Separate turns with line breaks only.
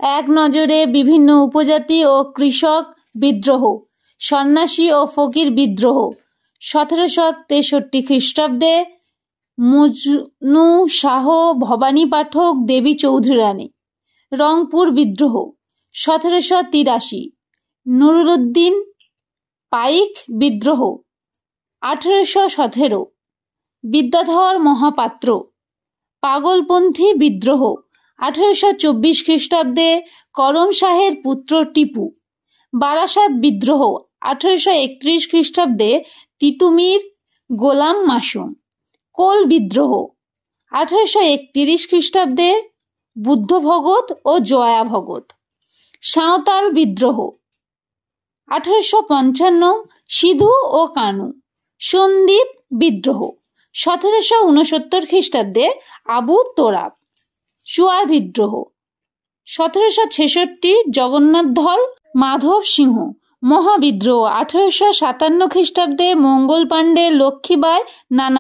এক নজরে বিভিন্ন উপজাতি ও কৃষক বিদ্রোহ, সন্ন্যাসী ও ফকির বিদ্রোহ। 1763 খ্রিস্টাব্দে মজনু শাহ, ভবানী পাঠক, দেবী চৌধুরানী। রংপুর বিদ্রোহ 1783। নুরুদ্দিন পাইক বিদ্রোহ 1817। বিদ্যাধর মহাপাত্র। পাগলপন্থী বিদ্রোহ 1824 খ্রিস্টাব্দে, করম শাহের পুত্র টিপু। বারাসাত বিদ্রোহ 1831 খ্রিস্টাব্দে, তিতুমির গোলাম মাসুম। কোল বিদ্রোহ 1831 খ্রিস্টাব্দে, বুদ্ধ ভগত ও জয়া ভগত। সাঁওতাল বিদ্রোহ 1855, সিধু ও কানু। সন্দ্বীপ বিদ্রোহ 1769 খ্রিস্টাব্দে, আবু তোরাব। চুয়ার বিদ্রোহ 1766, জগন্নাথ ধল, মাধব সিংহ। মহাবিদ্রোহ 1857 খ্রিস্টাব্দে, মঙ্গল পাণ্ডে, লক্ষ্মীবাঈ, নানা